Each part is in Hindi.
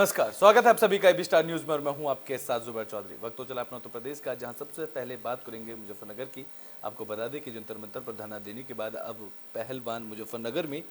नमस्कार, स्वागत है आप सभी का एबी स्टार न्यूज में और मैं हूं आपके साथ जुबैर चौधरी। वक्त तो चला अपना उत्तर प्रदेश का, जहां सबसे पहले बात करेंगे मुजफ्फरनगर की। आपको बता दें कि जंतर मंतर पर धरना देने के बाद अब पहलवान मुजफ्फरनगर में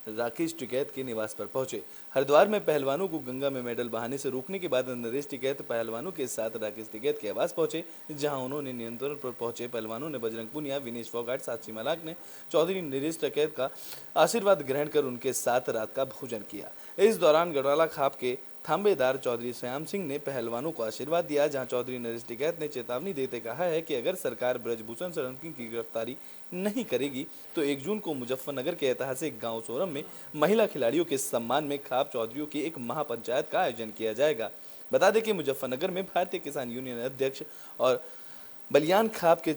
राकेश टिकैत के निवास पर पहुंचे। हरिद्वार में पहलवानों को गंगा में मेडल बहाने से रोकने के बाद नरेश टिकैत पहलवानों के साथ राकेश टिकैत के आवास पहुंचे, जहां उन्होंने नियंत्रण पर पहुंचे पहलवानों ने बजरंग पुनिया, विनेश फोगाट, साक्षी मलाक ने चौधरी नरेश टिकैत का आशीर्वाद ग्रहण कर उनके साथ रात का भोजन किया। इस दौरान गढ़वाला खाप के थांबेदार चौधरी श्याम सिंह ने पहलवानों को आशीर्वाद दिया, जहां चौधरी नरेश टिकैत ने चेतावनी देते कहा है कि अगर सरकार ब्रजभूषण शरण की गिरफ्तारी नहीं करेगी तो 1 जून को मुजफ्फरनगर के ऐतिहासिक गांव सोरम में महिला खिलाड़ियों के सम्मान में खाप चौधरियों की एक महापंचायत का आयोजन किया जाएगा। बता दें कि मुजफ्फरनगर में भारतीय किसान यूनियन अध्यक्ष और बलियान खाप के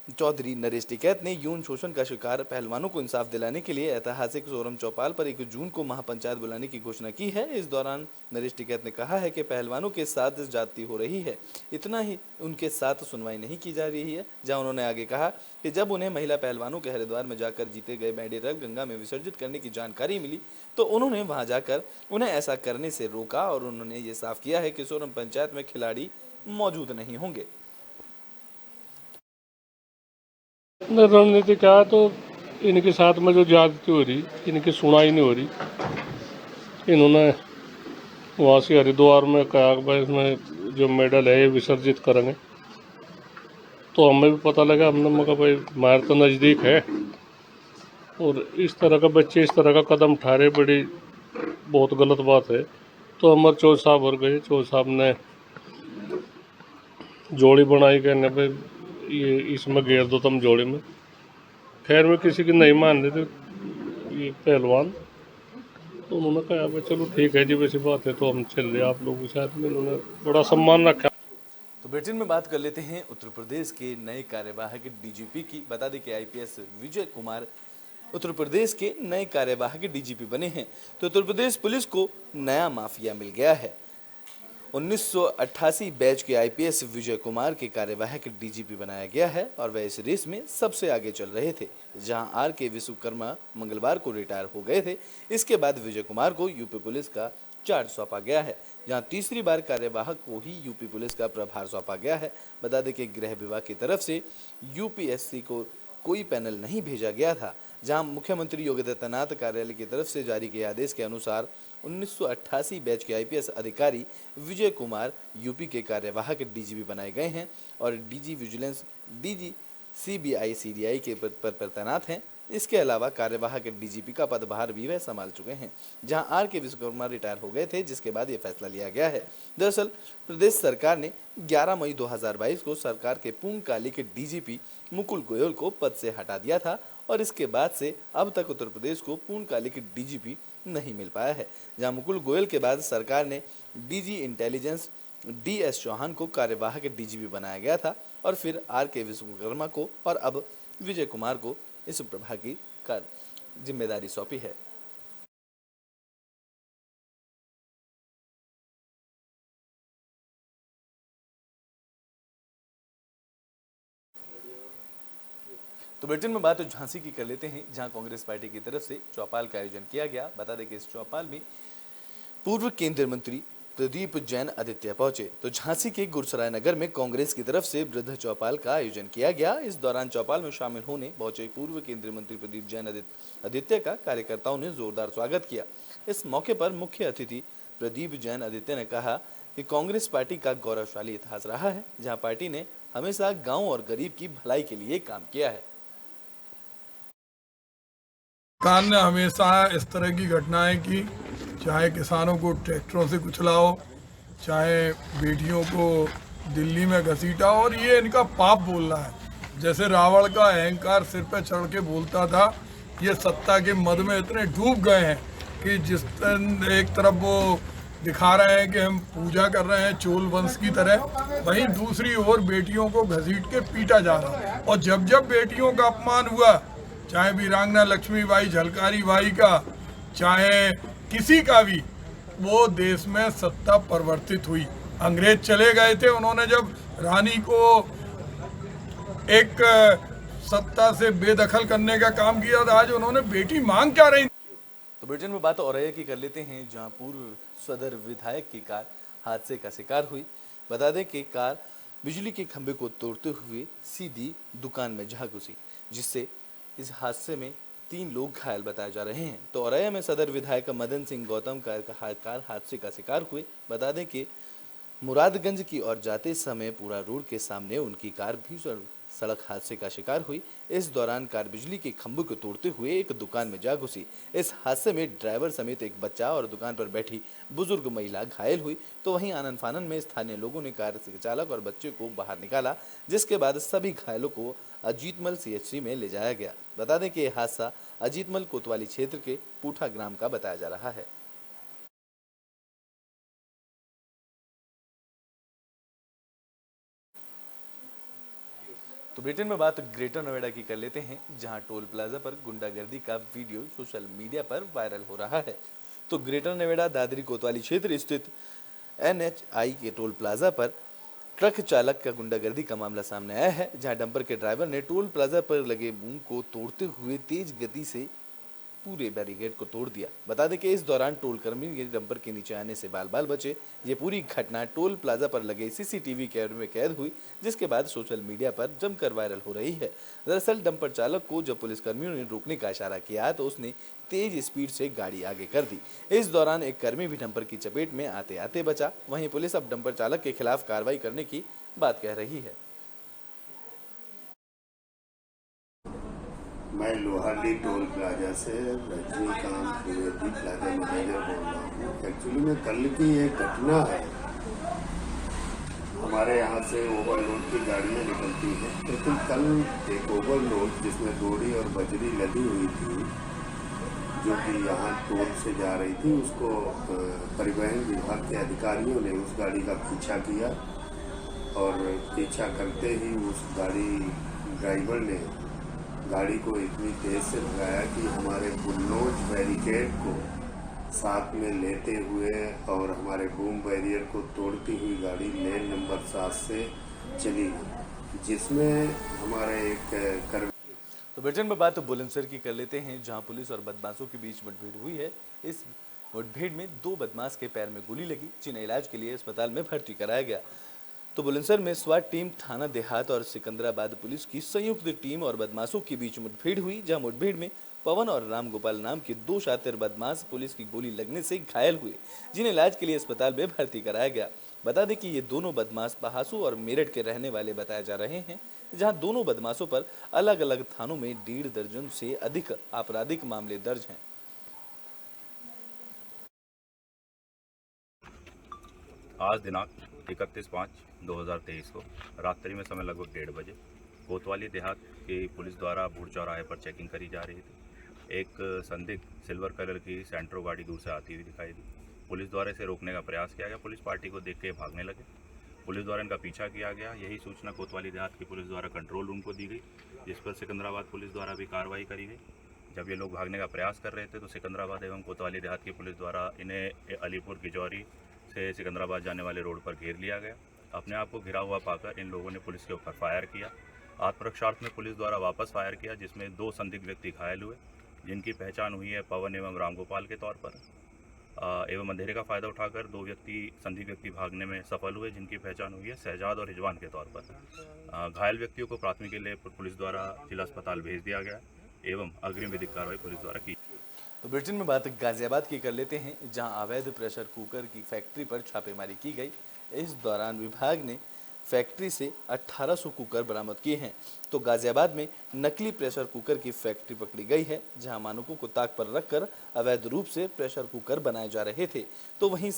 चौधरी नरेश टिकैत ने यौन शोषण का शिकार पहलवानों को इंसाफ दिलाने के लिए ऐतिहासिक सोरम चौपाल पर 1 जून को महापंचायत बुलाने की घोषणा की है। इस दौरान नरेश टिकैत ने कहा है कि पहलवानों के साथ जाति हो रही है, इतना ही उनके साथ सुनवाई नहीं की जा रही है। जहां उन्होंने आगे कहा कि जब उन्हें महिला पहलवानों के हरिद्वार में जाकर जीते गए मेडल गंगा में विसर्जित करने की जानकारी मिली तो उन्होंने वहां जाकर उन्हें ऐसा करने से रोका और उन्होंने ये साफ किया है कि सोरम पंचायत में खिलाड़ी मौजूद नहीं होंगे। रणनीति क्या है तो इनके साथ में जो ज्यादती हो रही, इनकी सुनाई नहीं हो रही। इन्होंने वहाँ से हरिद्वार में कहा भाई इसमें जो मेडल है ये विसर्जित करेंगे, तो हमें भी पता लगा। हमने कहा भाई मार तो नज़दीक है और इस तरह का बच्चे इस तरह का कदम उठा रहे, बड़ी बहुत गलत बात है। तो हमारे चौधरी साहब और गए, चौधरी साहब ने जोड़ी बनाई, कहने भाई ये इसमें घेर दो तुम जोड़े में। खैर में किसी की नहीं मान रहे थे ये पहलवान, तो उन्होंने कहा भाई चलो ठीक है जी, वैसी बात है तो हम चल रहे आप लोगों के साथ में। उन्होंने बड़ा सम्मान रखा। तो बुलेटिन में बात कर लेते हैं उत्तर प्रदेश के नए कार्यवाहक डीजीपी की। बता दें कि आईपीएस विजय कुमार उत्तर प्रदेश के नए कार्यवाहक डीजीपी बने हैं। तो उत्तर प्रदेश पुलिस को नया माफिया मिल गया है। 1988 बैच के आईपीएस विजय कुमार के कार्यवाहक डीजीपी बनाया गया है और वह इस रेस में सबसे आगे चल रहे थे। जहां आर.के. विश्वकर्मा मंगलवार को रिटायर हो गए थे। इसके बाद विजय कुमार को यूपी पुलिस का चार्ज सौंपा गया है, जहां तीसरी बार कार्यवाहक को ही यूपी पुलिस का प्रभार सौंपा गया है। बता दें कि गृह विभाग की तरफ से यूपीएससी को कोई पैनल नहीं भेजा गया था। जहां मुख्यमंत्री योगी आदित्यनाथ कार्यालय की तरफ से जारी किए आदेश के अनुसार 1988 बैच के आईपीएस अधिकारी विजय कुमार यूपी के कार्यवाहक डीजीपी बनाए गए हैं और DG vigilance, DG CBI, CDI के पद पर तैनात हैं। इसके अलावा कार्यवाहक डीजीपी का पदभार भी वह संभाल चुके हैं, जहां आर.के. विश्वकर्मा रिटायर हो गए थे, जिसके बाद यह फैसला लिया गया है। दरअसल प्रदेश सरकार ने 11 मई 2022 को सरकार के पूर्णकालिक डीजीपी मुकुल गोयल को पद से हटा दिया था और इसके बाद से अब तक उत्तर प्रदेश को पूर्णकालिक डीजीपी नहीं मिल पाया है। जहां मुकुल गोयल के बाद सरकार ने डीजी इंटेलिजेंस डी.एस. चौहान को कार्यवाहक डीजीपी बनाया गया था और फिर आर.के. विश्वकर्मा को और अब विजय कुमार को इस प्रभाग की जिम्मेदारी सौंपी है। तो बुलेटिन में बात झांसी की कर लेते हैं, जहां कांग्रेस पार्टी की तरफ से चौपाल का आयोजन किया गया। बता दें कि इस चौपाल में पूर्व केंद्रीय मंत्री प्रदीप जैन आदित्य पहुंचे। तो झांसी के गुरसराय नगर में कांग्रेस की तरफ से वृद्ध चौपाल का आयोजन किया गया। इस दौरान चौपाल में शामिल होने पहुंचे पूर्व केंद्रीय मंत्री प्रदीप जैन आदित्य का कार्यकर्ताओं ने जोरदार स्वागत किया। इस मौके पर मुख्य अतिथि प्रदीप जैन आदित्य ने कहा कि कांग्रेस पार्टी का गौरवशाली इतिहास रहा है, जहाँ पार्टी ने हमेशा गाँव और गरीब की भलाई के लिए काम किया है। सरकार ने हमेशा इस तरह की घटनाएं की, चाहे किसानों को ट्रैक्टरों से कुचलाओ, चाहे बेटियों को दिल्ली में घसीटा, और ये इनका पाप बोलना है। जैसे रावण का अहंकार सिर पे चढ़ के बोलता था, ये सत्ता के मद में इतने डूब गए हैं कि जिस एक तरफ वो दिखा रहे हैं कि हम पूजा कर रहे हैं चोल वंश की तरह, वहीं दूसरी ओर बेटियों को घसीट के पीटा जा रहा है। और जब जब बेटियों का अपमान हुआ, चाहे वीरांगना लक्ष्मीबाई झलकारी बाई का, चाहे किसी का भी, वो देश में सत्ता परिवर्तित हुई। अंग्रेज चले गए थे, उन्होंने जब रानी को एक सत्ता से बेदखल करने का काम किया था, आज उन्होंने बेटी मांग क्या रही। तो ब्रिटेन में बात औरैया की कर लेते हैं, जहां पूर्व सदर विधायक की कार हादसे का शिकार हुई। बता दें कि कार बिजली के खंभे को तोड़ते हुए सीधी दुकान में जा घुसी, जिससे इस हादसे में 3 लोग घायल बताए जा रहे हैं। तो औरैया में सदर विधायक मदन सिंह गौतम कार हादसे का शिकार हुए। बता दें कि मुरादगंज की ओर जाते समय पूरा रोड के सामने उनकी कार भी सड़क हादसे का शिकार हुई। इस दौरान कार बिजली के खंभे को तोड़ते हुए एक दुकान में जा घुसी। इस हादसे में ड्राइवर समेत एक बच्चा और दुकान पर बैठी बुजुर्ग महिला घायल हुई। तो वहीं आनन फानन में स्थानीय लोगों ने कार से चालक और बच्चे को बाहर निकाला, जिसके बाद सभी घायलों को अजीतमल CHC में ले जाया गया। बता दें कि यह हादसा अजीतमल कोतवाली क्षेत्र के पूठा ग्राम का बताया जा रहा है। तो ब्रिटेन में बात ग्रेटर नोएडा की कर लेते हैं, जहां टोल प्लाजा पर गुंडागर्दी का वीडियो सोशल मीडिया पर वायरल हो रहा है। तो ग्रेटर नोएडा दादरी कोतवाली क्षेत्र स्थित NHI के टोल प्लाजा पर ट्रक चालक का गुंडागर्दी का मामला सामने आया है, जहां डंपर के ड्राइवर ने टोल प्लाजा पर लगे बूम को तोड़ते हुए तेज गति से पूरे बैरिकेड को तोड़ दिया। बता दें कि इस दौरान टोल कर्मी के डंपर के नीचे आने से बाल बाल बचे। ये पूरी घटना टोल प्लाजा पर लगे CCTV कैमरे में कैद हुई, जिसके बाद सोशल मीडिया पर जमकर वायरल हो रही है। दरअसल डंपर चालक को जब पुलिस कर्मियों ने रोकने का इशारा किया तो उसने तेज स्पीड से गाड़ी आगे कर दी। इस दौरान एक कर्मी भी डंपर की चपेट में आते आते बचा। वहीं पुलिस अब डंपर चालक के खिलाफ कार्रवाई करने की बात कह रही है। मैं लोहाली टोल प्लाजा से रजनीकांत द्विवेदी प्लाजा मैनेजर बोल रहा हूँ। एक्चुअली में कल की एक घटना है। हमारे यहाँ से ओवरलोड की गाड़ियाँ निकलती हैं, लेकिन कल एक ओवरलोड जिसमें गोड़ी और बजरी लदी हुई थी, जो कि यहाँ टोल से जा रही थी, उसको परिवहन विभाग के अधिकारियों ने उस गाड़ी का पीछा किया और पीछा करते ही उस गाड़ी ड्राइवर ने गाड़ी को इतनी तेज से भगाया कि हमारे बुल्लोज बैरिकेड को साथ में लेते हुए और हमारे बूम बैरियर को तोड़ती हुई गाड़ी लेन नंबर 7 से चली गई, जिसमें हमारे एक कर्मी। तो ब्रिटेन में बात बुलंदशहर की कर लेते हैं, जहां पुलिस और बदमाशों के बीच मुठभेड़ हुई है। इस मुठभेड़ में 2 बदमाश के पैर में गोली लगी, जिन्हें इलाज के लिए अस्पताल में भर्ती कराया गया। तो बुलंदशहर में स्वाट टीम, थाना देहात और सिकंदराबाद पुलिस की संयुक्त टीम और बदमाशों के बीच मुठभेड़ हुई, जहां मुठभेड़ में पवन और राम गोपाल नाम के 2 शातिर बदमाश पुलिस की गोली लगने से घायल हुए, जिन्हें इलाज के लिए अस्पताल में भर्ती कराया गया। बता दें कि ये दोनों बदमाश पहासू और मेरठ के रहने वाले बताए जा रहे हैं, जहां दोनों बदमाशों पर अलग अलग थानों में 1.5 दर्जन से अधिक आपराधिक मामले दर्ज हैं। आज दिनांक 31/5/2023 को रात्रि में समय लगभग 1:30 बजे कोतवाली देहात की पुलिस द्वारा भूड़ चौराहे पर चेकिंग करी जा रही थी। एक संदिग्ध सिल्वर कलर की सेंट्रो गाड़ी दूर से आती हुई दिखाई दी। पुलिस द्वारा इसे रोकने का प्रयास किया गया। पुलिस पार्टी को देख के भागने लगे। पुलिस द्वारा इनका पीछा किया गया। यही सूचना कोतवाली देहात की पुलिस द्वारा कंट्रोल रूम को दी गई, जिस पर सिकंदराबाद पुलिस द्वारा भी कार्रवाई करी गई। जब ये लोग भागने का प्रयास कर रहे थे तो सिकंदराबाद एवं कोतवाली देहात की पुलिस द्वारा इन्हें अलीपुर किजौरी से सिकंदराबाद जाने वाले रोड पर घेर लिया गया। अपने आप को घिरा हुआ पाकर इन लोगों ने पुलिस के ऊपर फायर किया। आत्मरक्षार्थ में पुलिस द्वारा वापस फायर किया, जिसमें 2 संदिग्ध व्यक्ति घायल हुए, जिनकी पहचान हुई है पवन एवं रामगोपाल के तौर पर। एवं अंधेरे का फायदा उठाकर 2 संदिग्ध व्यक्ति भागने में सफल हुए, जिनकी पहचान हुई है शहजाद और रिजवान के तौर पर। घायल व्यक्तियों को प्राथमिक के लिए पुलिस द्वारा जिला अस्पताल भेज दिया गया एवं अग्रिम विधिक कार्रवाई पुलिस द्वारा की। तो ब्रिटेन में बात गाजियाबाद की कर लेते हैं, जहां अवैध प्रेशर कुकर की फैक्ट्री पर छापेमारी की गई। इस दौरान विभाग ने फैक्ट्री से 1800 कुकर बरामद किए हैं। तो गाजियाबाद में नकली प्रेशर कुकर की फैक्ट्री पकड़ी गई है, जहां मानकों को ताक पर रखकर अवैध रूप से प्रेशर कुकर बनाए जा रहे थे। तो वहीं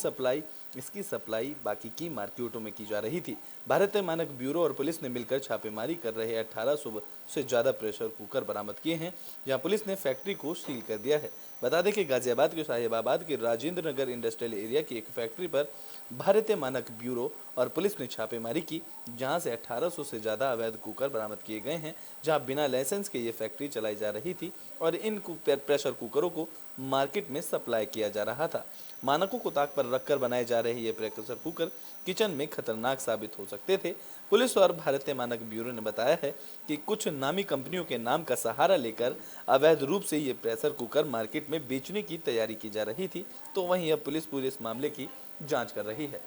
इसकी सप्लाई बाकी की मार्केटों में की जा रही थी। भारतीय मानक ब्यूरो और पुलिस ने मिलकर छापेमारी कर रहे 1800 से ज़्यादा प्रेशर कुकर बरामद किए हैं, जहां पुलिस ने फैक्ट्री को सील कर दिया है। बता दें कि गाजियाबाद के साहिबाबाद के राजेंद्र नगर इंडस्ट्रियल एरिया की एक फैक्ट्री पर भारतीय मानक ब्यूरो और पुलिस ने छापेमारी की, जहां से 1800 से ज़्यादा अवैध कुकर बरामद किए गए हैं, जहां बिना लाइसेंस के ये फैक्ट्री चलाई जा रही थी और इन प्रेशर कुकरों को मार्केट में सप्लाई किया जा रहा था। मानकों को ताक पर रखकर बनाए जा रहे ये प्रेशर कुकर किचन में खतरनाक साबित हो सकते थे। पुलिस और भारतीय मानक ब्यूरो ने बताया है कि कुछ नामी कंपनियों के नाम का सहारा लेकर अवैध रूप से ये प्रेशर कुकर मार्केट में बेचने की तैयारी की जा रही थी। तो वहीं अब पुलिस पूरे इस मामले की जांच कर रही है।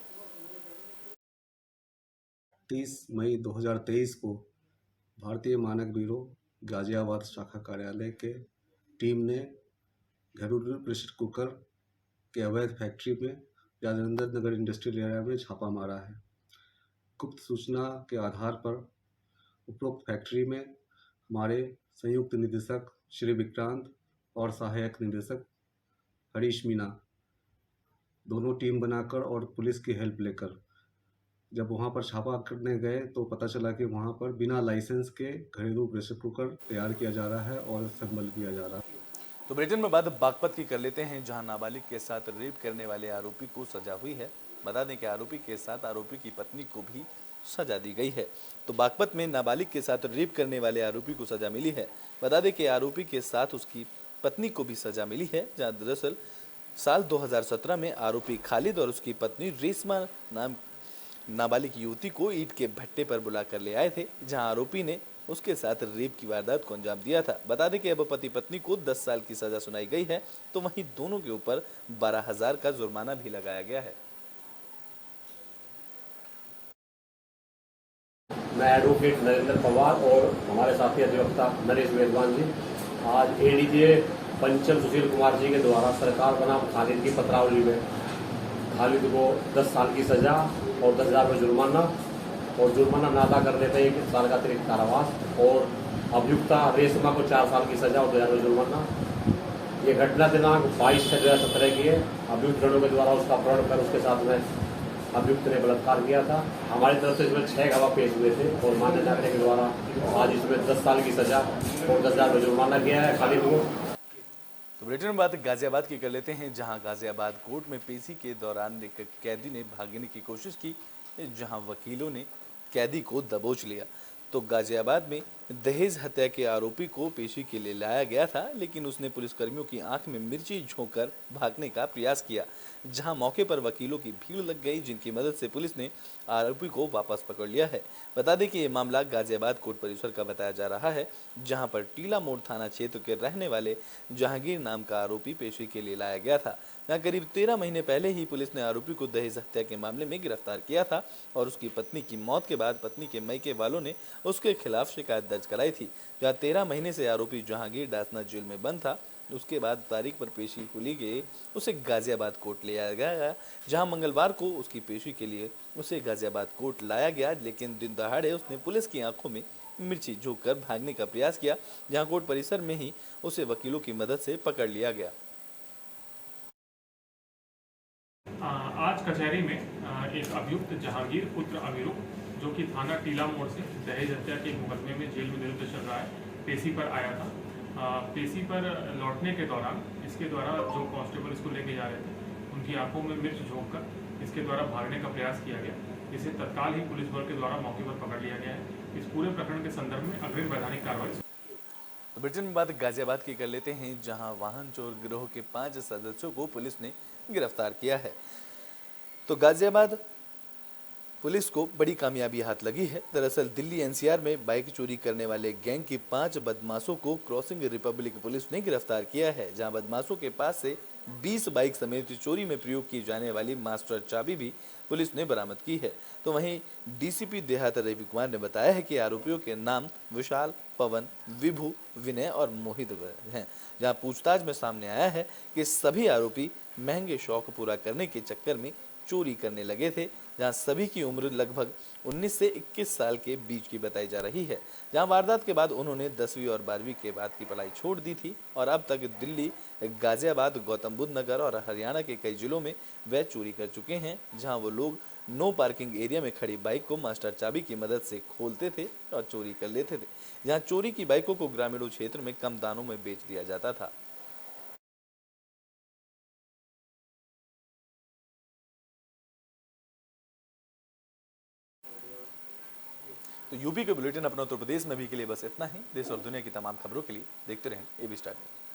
30 मई 2023 को भारतीय मानक ब्यूरो गाजियाबाद शाखा कार्यालय के टीम ने घरेलू प्रेशर कुकर के अवैध फैक्ट्री में राजेंद्र नगर इंडस्ट्रियल एरिया में छापा मारा है। गुप्त सूचना के आधार पर उपरोक्त फैक्ट्री में हमारे संयुक्त निदेशक श्री विक्रांत और सहायक निदेशक हरीश मीना दोनों टीम बनाकर और पुलिस की हेल्प लेकर जब वहां पर छापा करने गए तो पता चला कि वहां पर बिना लाइसेंस के घरेलू प्रेशर कुकर तैयार किया जा रहा है और असेंबल किया जा रहा है। तो ब्रिटेन में बात बागपत की कर लेते हैं, जहां नाबालिग के साथ रेप करने वाले आरोपी को सजा हुई है। बता दें कि आरोपी के साथ आरोपी की पत्नी को भी सजा दी गई है। तो बागपत में नाबालिग के साथ रेप करने वाले आरोपी को सजा मिली है। बता दें कि आरोपी के साथ उसकी पत्नी को भी सजा मिली है, जहां दरअसल साल 2017 में आरोपी खालिद और उसकी पत्नी रेशमा नाम नाबालिग युवती को ईंट के भट्टे पर बुलाकर ले आए थे, जहां आरोपी ने उसके साथ रेप की वारदात को अंजाम दिया था। बता दें कि अब पति पत्नी को 10 साल की सजा सुनाई गई है, तो वहीं दोनों के ऊपर 12,000 का जुर्माना भी लगाया गया है। मैं एडवोकेट नरेंद्र पवार और हमारे साथी अधिवक्ता नरेश वेदवान जी आज एडीजे पंचम सुशील कुमार जी के द्वारा सरकार बनाम खालिद की पत्रावली में खालिद को 10 साल की सजा और 10,000 रुपये जुर्माना और जुर्माना न अदा करने पर 1 साल का अतिरिक्त कारावास और अभियुक्ता रेशमा को 4 साल की सजा और 2,000 रुपये जुर्माना। ये घटना दिनांक 22/6/2017 की है। अभियुक्त जनों के द्वारा उसका अपहरण कर उसके साथ में अभियुक्त ने बलात्कार किया था। हमारी तरफ से इसमें 6 गवाह पेश हुए थे और माननीय न्यायालय के द्वारा आज इसमें 10 साल की सजा और 10,000 रुपये जुर्माना किया है खालिद को। तो ब्रिटेन में बात गाजियाबाद की कर लेते हैं, जहां गाजियाबाद कोर्ट में पेशी के दौरान एक कैदी ने भागने की कोशिश की, जहां वकीलों ने कैदी को दबोच लिया। तो गाजियाबाद में दहेज हत्या के आरोपी को पेशी के लिए लाया गया था, लेकिन उसने पुलिसकर्मियों की आंख में मिर्ची झोंककर भागने का प्रयास किया, जहां मौके पर वकीलों की भीड़ लग गई, जिनकी मदद से पुलिस ने आरोपी को वापस पकड़ लिया है। बता दें कि ये मामला गाजियाबाद कोर्ट परिसर का बताया जा रहा है, जहां पर टीला मोड़ थाना क्षेत्र के रहने वाले जहांगीर नाम का आरोपी पेशी के लिए लाया गया था। जहां करीब 13 महीने पहले ही पुलिस ने आरोपी को दहेज हत्या के मामले में गिरफ्तार किया था और उसकी पत्नी की मौत के बाद पत्नी के मायके वालों ने उसके खिलाफ शिकायत दर्ज कराई थी। जहां 13 महीने से आरोपी जहांगीर डासना जेल में बंद था। उसके बाद तारीख पर पेशी को ली गई, उसे गाजियाबाद कोर्ट ले आया गया, जहां मंगलवार को उसकी पेशी के लिए उसे गाजियाबाद कोर्ट लाया गया, लेकिन दिन दहाड़े उसने पुलिस की आंखों में मिर्ची झोंककर भागने का प्रयास किया, जहां कोर्ट परिसर में ही उसे वकीलों की मदद से पकड़ लिया गया। आज कचहरी में एक अभियुक्त जहांगीर पुत्र अमीरुख, जो कि थाना टीला मोड़ से दहेज हत्या के मुकदमे में जेल में निरुद्ध चल रहा है, पेशी पर आया था। पेशी पर लौटने के दौरान इसके द्वारा जो कांस्टेबल इसको लेके जा रहे थे, उनकी आंखों में मिर्च झोंककर इसके द्वारा भागने का प्रयास किया गया। इसे तत्काल ही पुलिस बल के द्वारा मौके पर पकड़ लिया गया है। इस पूरे प्रकरण के संदर्भ में अग्रिम वैधानिक कार्रवाई। तो ब्रिटेन में बात गाजियाबाद की कर लेते हैं, जहां वाहन चोर गिरोह के 5 सदस्यों को पुलिस ने गिरफ्तार किया है। तो गाजियाबाद पुलिस को बड़ी कामयाबी हाथ लगी है। दरअसल दिल्ली एनसीआर में बाइक चोरी करने वाले गैंग की 5 बदमाशों को क्रॉसिंग रिपब्लिक पुलिस ने गिरफ्तार किया है, जहां बदमाशों के पास से 20 बाइक समेत चोरी में प्रयोग की जाने वाली मास्टर चाबी भी पुलिस ने बरामद की है। तो वहीं डीसीपी देहात रवि कुमार ने बताया है कि आरोपियों के नाम विशाल, पवन, विभू, विनय और मोहित हैं, जहां पूछताछ में सामने आया है कि सभी आरोपी महंगे शौक पूरा करने के चक्कर में चोरी करने लगे थे, जहां सभी की उम्र लगभग 19 से 21 साल के बीच की बताई जा रही है। जहां वारदात के बाद उन्होंने 10वीं और 12वीं के बाद की पढ़ाई छोड़ दी थी और अब तक दिल्ली, गाजियाबाद, गौतम बुद्ध नगर और हरियाणा के कई जिलों में वह चोरी कर चुके हैं, जहां वो लोग नो पार्किंग एरिया में खड़ी बाइक को मास्टर चाबी की मदद से खोलते थे और चोरी कर लेते थे, जहां चोरी की बाइकों को ग्रामीणों क्षेत्र में कम दामों में बेच दिया जाता था। तो यूपी के बुलेटिन अपना उत्तर प्रदेश में भी के लिए बस इतना ही। देश और दुनिया की तमाम खबरों के लिए देखते रहें एबी स्टार न्यूज़।